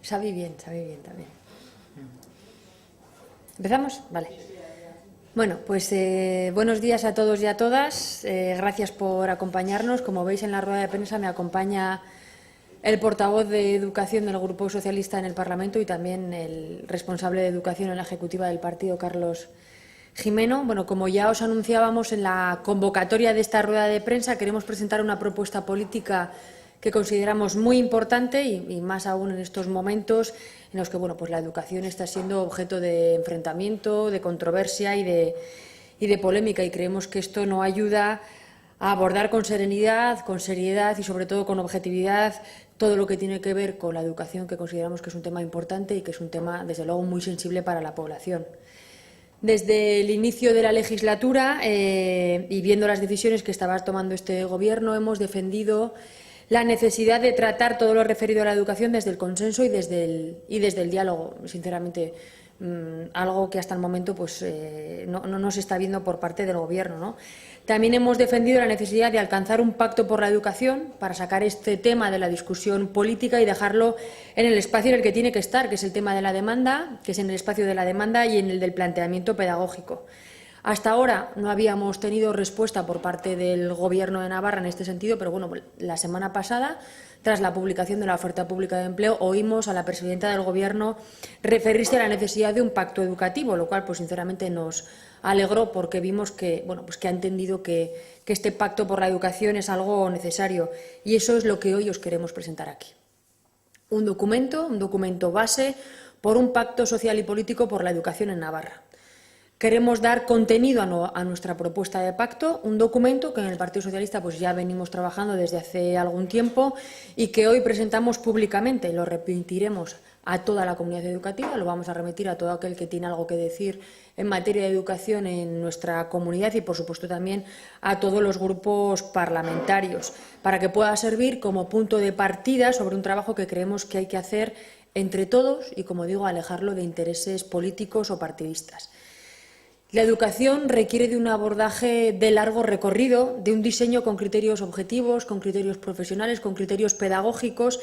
Sabe bien también. ¿Empezamos? Vale. Bueno, pues buenos días a todos y a todas. Gracias por acompañarnos. Como veis en la rueda de prensa me acompaña el portavoz de Educación del Grupo Socialista en el Parlamento y también el responsable de Educación en la Ejecutiva del partido, Carlos Gimeno. Bueno, como ya os anunciábamos en la convocatoria de esta rueda de prensa, queremos presentar una propuesta política que consideramos muy importante y más aún en estos momentos en los que pues la educación está siendo objeto de enfrentamiento, de controversia y de polémica, y creemos que esto no ayuda a abordar con serenidad, con seriedad y sobre todo con objetividad todo lo que tiene que ver con la educación, que consideramos que es un tema importante y que es un tema, desde luego, muy sensible para la población. Desde el inicio de la legislatura y viendo las decisiones que estaba tomando este Gobierno, hemos defendido la necesidad de tratar todo lo referido a la educación desde el consenso y desde el diálogo. Sinceramente, algo que hasta el momento no se está viendo por parte del Gobierno, ¿no? También hemos defendido la necesidad de alcanzar un pacto por la educación para sacar este tema de la discusión política y dejarlo en el espacio en el que tiene que estar, que es el tema de la demanda, que es en el espacio de la demanda y en el del planteamiento pedagógico. Hasta ahora no habíamos tenido respuesta por parte del Gobierno de Navarra en este sentido, pero la semana pasada, tras la publicación de la oferta pública de empleo, oímos a la presidenta del Gobierno referirse a la necesidad de un pacto educativo, lo cual sinceramente nos alegró porque vimos que ha entendido que este pacto por la educación es algo necesario, y eso es lo que hoy os queremos presentar aquí. Un documento base por un pacto social y político por la educación en Navarra. Queremos dar contenido a nuestra propuesta de pacto, un documento que en el Partido Socialista ya venimos trabajando desde hace algún tiempo y que hoy presentamos públicamente. Lo remitiremos a toda la comunidad educativa, lo vamos a remitir a todo aquel que tiene algo que decir en materia de educación en nuestra comunidad y, por supuesto, también a todos los grupos parlamentarios, para que pueda servir como punto de partida sobre un trabajo que creemos que hay que hacer entre todos y, como digo, alejarlo de intereses políticos o partidistas. La educación requiere de un abordaje de largo recorrido, de un diseño con criterios objetivos, con criterios profesionales, con criterios pedagógicos,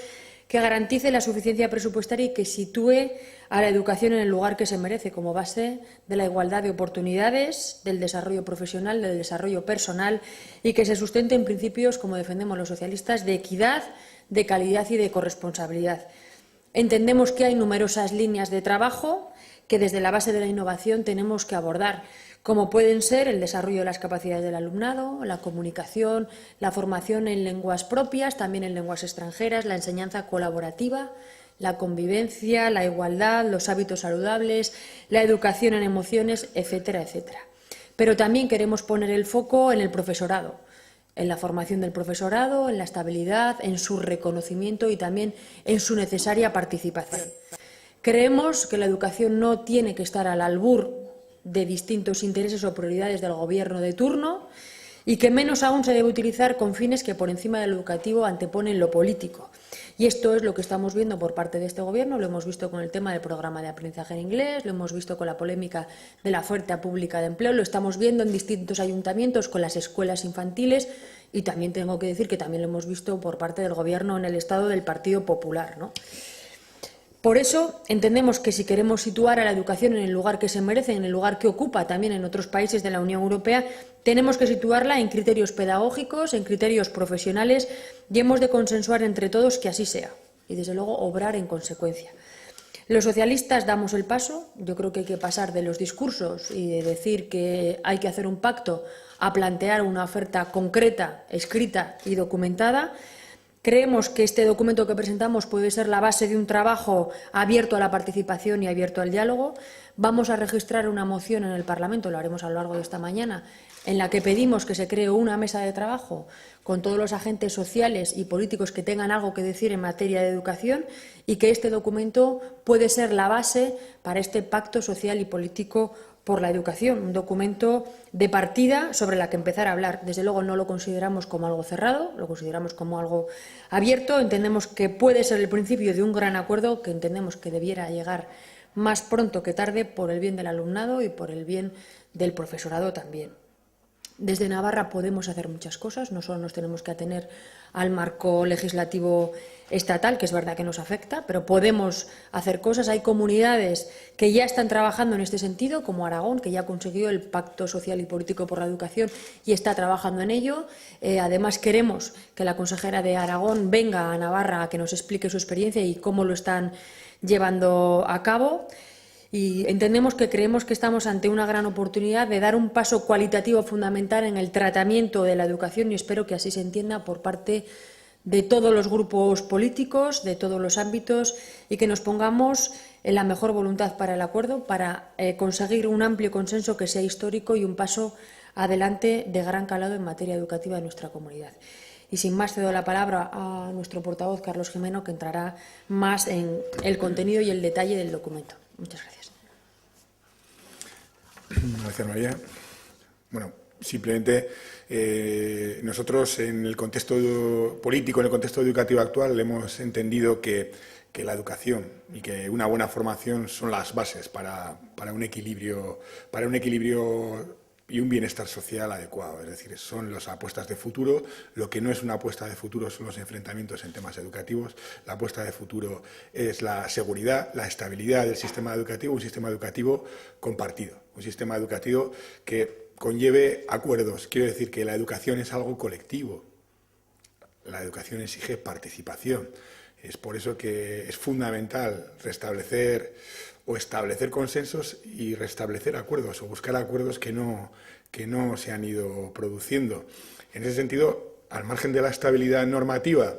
que garantice la suficiencia presupuestaria y que sitúe a la educación en el lugar que se merece, como base de la igualdad de oportunidades, del desarrollo profesional, del desarrollo personal, y que se sustente en principios, como defendemos los socialistas, de equidad, de calidad y de corresponsabilidad. Entendemos que hay numerosas líneas de trabajo que desde la base de la innovación tenemos que abordar, como pueden ser el desarrollo de las capacidades del alumnado, la comunicación, la formación en lenguas propias, también en lenguas extranjeras, la enseñanza colaborativa, la convivencia, la igualdad, los hábitos saludables, la educación en emociones, etcétera, etcétera. Pero también queremos poner el foco en el profesorado, en la formación del profesorado, en la estabilidad, en su reconocimiento y también en su necesaria participación. Creemos que la educación no tiene que estar al albur de distintos intereses o prioridades del Gobierno de turno y que menos aún se debe utilizar con fines que por encima del educativo anteponen lo político. Y esto es lo que estamos viendo por parte de este Gobierno. Lo hemos visto con el tema del programa de aprendizaje en inglés, lo hemos visto con la polémica de la oferta pública de empleo, lo estamos viendo en distintos ayuntamientos con las escuelas infantiles y también tengo que decir que también lo hemos visto por parte del Gobierno en el Estado del Partido Popular, ¿no? Por eso entendemos que si queremos situar a la educación en el lugar que se merece, en el lugar que ocupa también en otros países de la Unión Europea, tenemos que situarla en criterios pedagógicos, en criterios profesionales, y hemos de consensuar entre todos que así sea y, desde luego, obrar en consecuencia. Los socialistas damos el paso. Yo creo que hay que pasar de los discursos y de decir que hay que hacer un pacto a plantear una oferta concreta, escrita y documentada. Creemos que este documento que presentamos puede ser la base de un trabajo abierto a la participación y abierto al diálogo. Vamos a registrar una moción en el Parlamento, lo haremos a lo largo de esta mañana, en la que pedimos que se cree una mesa de trabajo con todos los agentes sociales y políticos que tengan algo que decir en materia de educación, y que este documento puede ser la base para este pacto social y político por la educación, un documento de partida sobre la que empezar a hablar. Desde luego no lo consideramos como algo cerrado, lo consideramos como algo abierto. Entendemos que puede ser el principio de un gran acuerdo que entendemos que debiera llegar más pronto que tarde por el bien del alumnado y por el bien del profesorado también. Desde Navarra podemos hacer muchas cosas, no solo nos tenemos que atener al marco legislativo estatal, que es verdad que nos afecta, pero podemos hacer cosas. Hay comunidades que ya están trabajando en este sentido, como Aragón, que ya ha conseguido el Pacto Social y Político por la Educación y está trabajando en ello. Además, queremos que la consejera de Aragón venga a Navarra a que nos explique su experiencia y cómo lo están llevando a cabo. Y creemos que estamos ante una gran oportunidad de dar un paso cualitativo fundamental en el tratamiento de la educación, y espero que así se entienda por parte de todos los grupos políticos, de todos los ámbitos, y que nos pongamos en la mejor voluntad para el acuerdo, para conseguir un amplio consenso que sea histórico y un paso adelante de gran calado en materia educativa de nuestra comunidad. Y sin más, cedo la palabra a nuestro portavoz, Carlos Jimeno, que entrará más en el contenido y el detalle del documento. Muchas gracias. Gracias, María. Bueno, simplemente nosotros en el contexto político, en el contexto educativo actual, hemos entendido que la educación y que una buena formación son las bases para un equilibrio y un bienestar social adecuado. Es decir, son las apuestas de futuro. Lo que no es una apuesta de futuro son los enfrentamientos en temas educativos. La apuesta de futuro es la seguridad, la estabilidad del sistema educativo, un sistema educativo compartido, un sistema educativo que conlleve acuerdos. Quiero decir que la educación es algo colectivo. La educación exige participación. Es por eso que es fundamental establecer consensos y restablecer acuerdos o buscar acuerdos que no se han ido produciendo. En ese sentido, al margen de la estabilidad normativa,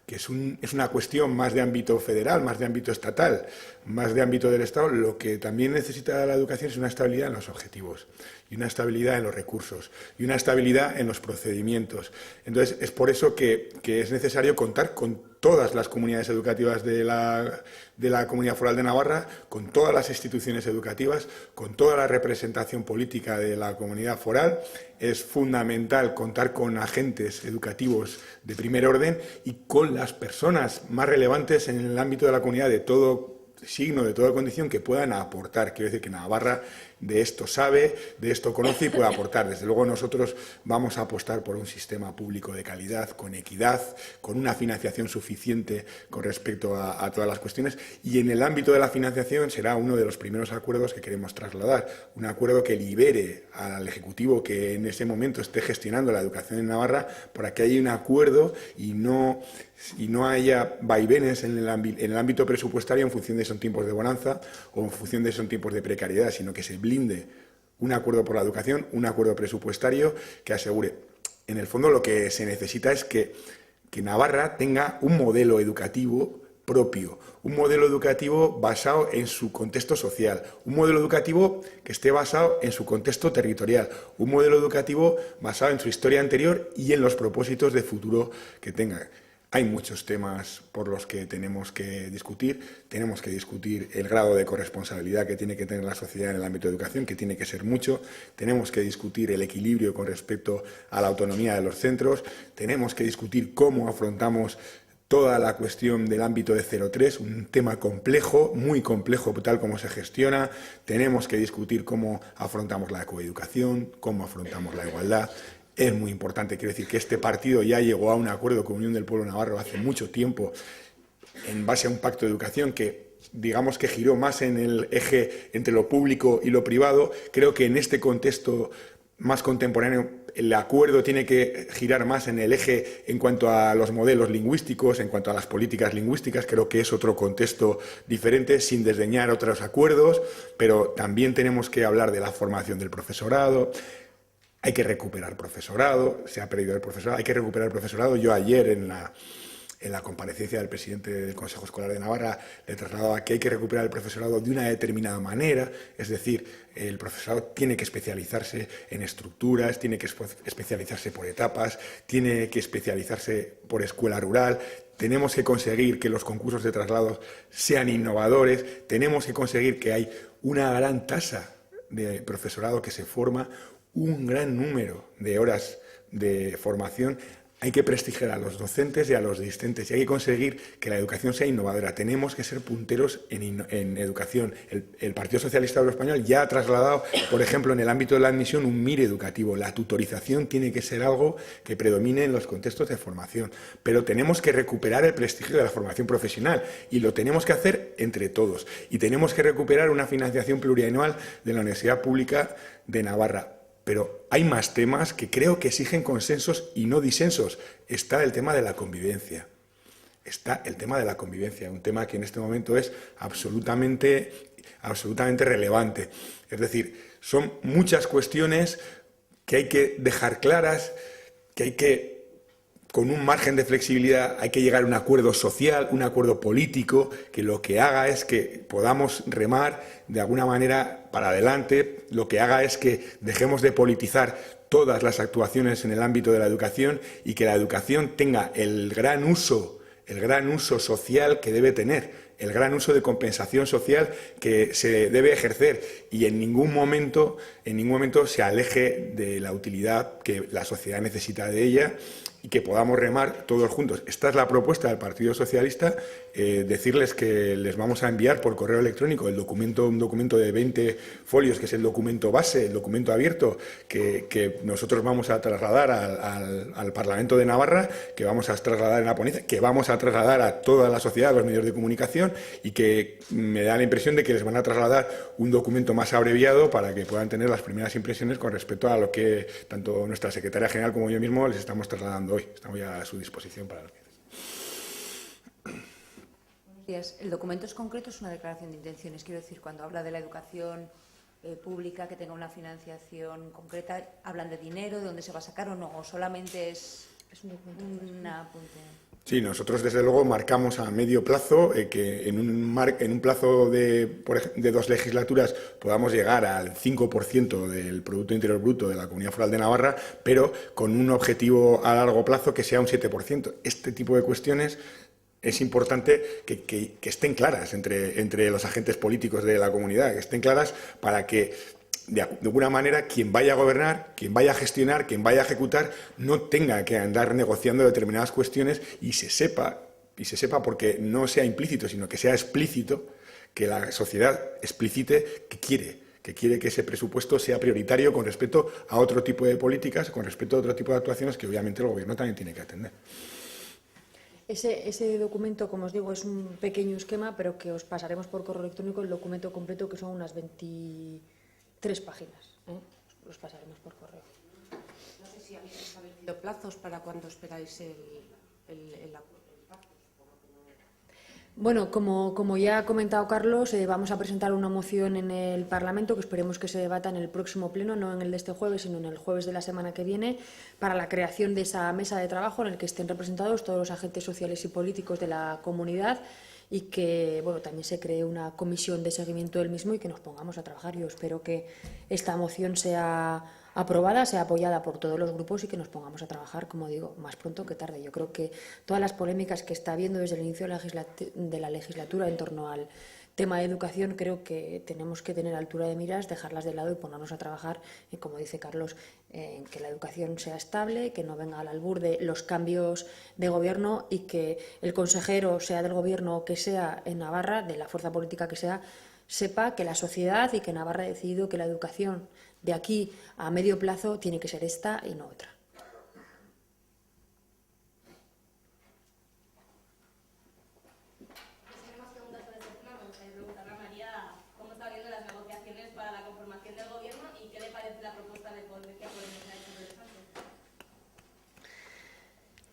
que es una cuestión más de ámbito federal, más de ámbito estatal, más de ámbito del Estado, lo que también necesita la educación es una estabilidad en los objetivos, y una estabilidad en los recursos, y una estabilidad en los procedimientos. Entonces, es por eso que es necesario contar con todas las comunidades educativas de la Comunidad Foral de Navarra, con todas las instituciones educativas, con toda la representación política de la comunidad foral. Es fundamental contar con agentes educativos de primer orden y con las personas más relevantes en el ámbito de la comunidad de todo signo, de toda condición, que puedan aportar. Quiero decir que Navarra de esto sabe, de esto conoce y puede aportar. Desde luego nosotros vamos a apostar por un sistema público de calidad, con equidad, con una financiación suficiente con respecto a todas las cuestiones, y en el ámbito de la financiación será uno de los primeros acuerdos que queremos trasladar, un acuerdo que libere al Ejecutivo que en ese momento esté gestionando la educación en Navarra para que haya un acuerdo y no haya vaivenes en el ámbito presupuestario en función de son tiempos de bonanza o en función de son tiempos de precariedad, sino que se blinde un acuerdo por la educación, un acuerdo presupuestario que asegure. En el fondo lo que se necesita es que Navarra tenga un modelo educativo propio, un modelo educativo basado en su contexto social, un modelo educativo que esté basado en su contexto territorial, un modelo educativo basado en su historia anterior y en los propósitos de futuro que tenga. Hay muchos temas por los que tenemos que discutir. Tenemos que discutir el grado de corresponsabilidad que tiene que tener la sociedad en el ámbito de educación, que tiene que ser mucho. Tenemos que discutir el equilibrio con respecto a la autonomía de los centros. Tenemos que discutir cómo afrontamos toda la cuestión del ámbito de 0-3, un tema complejo, muy complejo, tal como se gestiona. Tenemos que discutir cómo afrontamos la coeducación, cómo afrontamos la igualdad. Es muy importante, quiero decir que este partido ya llegó a un acuerdo con Unión del Pueblo Navarro hace mucho tiempo en base a un pacto de educación que, digamos, que giró más en el eje entre lo público y lo privado. Creo que en este contexto más contemporáneo el acuerdo tiene que girar más en el eje en cuanto a los modelos lingüísticos, en cuanto a las políticas lingüísticas. Creo que es otro contexto diferente, sin desdeñar otros acuerdos, pero también tenemos que hablar de la formación del profesorado. Hay que recuperar profesorado, se ha perdido el profesorado, hay que recuperar el profesorado. Yo ayer en la comparecencia del presidente del Consejo Escolar de Navarra le trasladaba que hay que recuperar el profesorado de una determinada manera, es decir, el profesorado tiene que especializarse en estructuras, tiene que especializarse por etapas, tiene que especializarse por escuela rural. Tenemos que conseguir que los concursos de traslados sean innovadores, tenemos que conseguir que hay una gran tasa de profesorado que se forma, un gran número de horas de formación. Hay que prestigiar a los docentes y a los discentes y hay que conseguir que la educación sea innovadora. Tenemos que ser punteros en educación. El Partido Socialista Obrero Español ya ha trasladado, por ejemplo, en el ámbito de la admisión, un MIR educativo. La tutorización tiene que ser algo que predomine en los contextos de formación. Pero tenemos que recuperar el prestigio de la formación profesional y lo tenemos que hacer entre todos. Y tenemos que recuperar una financiación plurianual de la Universidad Pública de Navarra. Pero hay más temas que creo que exigen consensos y no disensos. Está el tema de la convivencia. Está el tema de la convivencia, un tema que en este momento es absolutamente relevante. Es decir, son muchas cuestiones que hay que dejar claras, que hay que, con un margen de flexibilidad, hay que llegar a un acuerdo social, un acuerdo político, que lo que haga es que podamos remar de alguna manera para adelante, lo que haga es que dejemos de politizar todas las actuaciones en el ámbito de la educación y que la educación tenga el gran uso social que debe tener, el gran uso de compensación social que se debe ejercer y en ningún momento se aleje de la utilidad que la sociedad necesita de ella y que podamos remar todos juntos. Esta es la propuesta del Partido Socialista, decirles que les vamos a enviar por correo electrónico un documento de 20 folios, que es el documento base, el documento abierto, que nosotros vamos a trasladar al Parlamento de Navarra, que vamos a trasladar en la ponencia, que vamos a trasladar a toda la sociedad, a los medios de comunicación, y que me da la impresión de que les van a trasladar un documento más abreviado para que puedan tener las primeras impresiones con respecto a lo que tanto nuestra secretaria general como yo mismo les estamos trasladando hoy. Estamos ya a su disposición para lo que El documento es concreto, es una declaración de intenciones. Quiero decir, cuando habla de la educación pública, que tenga una financiación concreta, ¿hablan de dinero, de dónde se va a sacar o no? ¿O solamente es un apunte? Sí, nosotros desde luego marcamos a medio plazo que en un plazo de 2 legislaturas podamos llegar al 5% del Producto Interior Bruto de la Comunidad Foral de Navarra, pero con un objetivo a largo plazo que sea un 7%. Este tipo de cuestiones es importante que estén claras entre los agentes políticos de la comunidad, que estén claras para que de alguna manera quien vaya a gobernar, quien vaya a gestionar, quien vaya a ejecutar, no tenga que andar negociando determinadas cuestiones y se sepa porque no sea implícito, sino que sea explícito, que la sociedad explicite que quiere que ese presupuesto sea prioritario con respecto a otro tipo de políticas, con respecto a otro tipo de actuaciones que obviamente el Gobierno también tiene que atender. Ese documento, como os digo, es un pequeño esquema, pero que os pasaremos por correo electrónico el documento completo, que son unas 23 páginas. Los pasaremos por correo. No sé si habéis establecido plazos para cuándo esperáis el acuerdo. Bueno, como ya ha comentado Carlos, vamos a presentar una moción en el Parlamento que esperemos que se debata en el próximo pleno, no en el de este jueves, sino en el jueves de la semana que viene, para la creación de esa mesa de trabajo en la que estén representados todos los agentes sociales y políticos de la comunidad y que también se cree una comisión de seguimiento del mismo y que nos pongamos a trabajar. Yo espero que esta moción sea aprobada, sea apoyada por todos los grupos y que nos pongamos a trabajar, como digo, más pronto que tarde. Yo creo que todas las polémicas que está habiendo desde el inicio de la legislatura en torno al tema de educación, creo que tenemos que tener altura de miras, dejarlas de lado y ponernos a trabajar, como dice Carlos, en que la educación sea estable, que no venga al albur de los cambios de gobierno y que el consejero, sea del gobierno que sea en Navarra, de la fuerza política que sea, sepa que la sociedad y que Navarra ha decidido que la educación de aquí a medio plazo tiene que ser esta y no otra.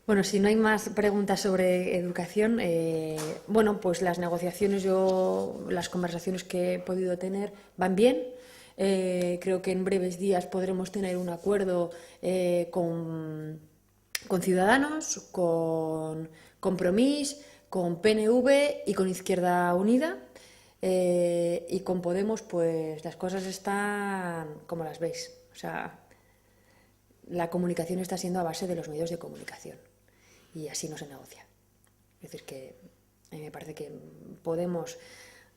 Bueno, si no hay más preguntas sobre educación, pues las negociaciones, las conversaciones que he podido tener van bien. Creo que en breves días podremos tener un acuerdo con Ciudadanos, con Compromís, con PNV y con Izquierda Unida. Y con Podemos, pues las cosas están como las veis. O sea, la comunicación está siendo a base de los medios de comunicación. Y así no se negocia. Es decir, que a mí me parece que Podemos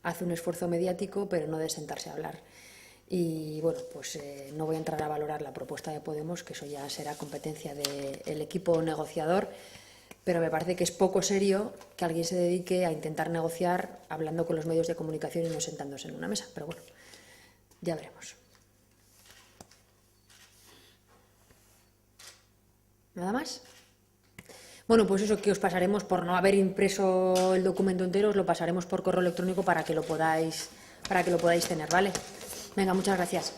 hace un esfuerzo mediático, pero no de sentarse a hablar. Y bueno, pues no voy a entrar a valorar la propuesta de Podemos, que eso ya será competencia del equipo negociador, pero me parece que es poco serio que alguien se dedique a intentar negociar hablando con los medios de comunicación y no sentándose en una mesa. Pero bueno, ya veremos. ¿Nada más? Bueno, pues eso que os pasaremos, por no haber impreso el documento entero, os lo pasaremos por correo electrónico para que lo podáis tener, ¿vale? Venga, muchas gracias.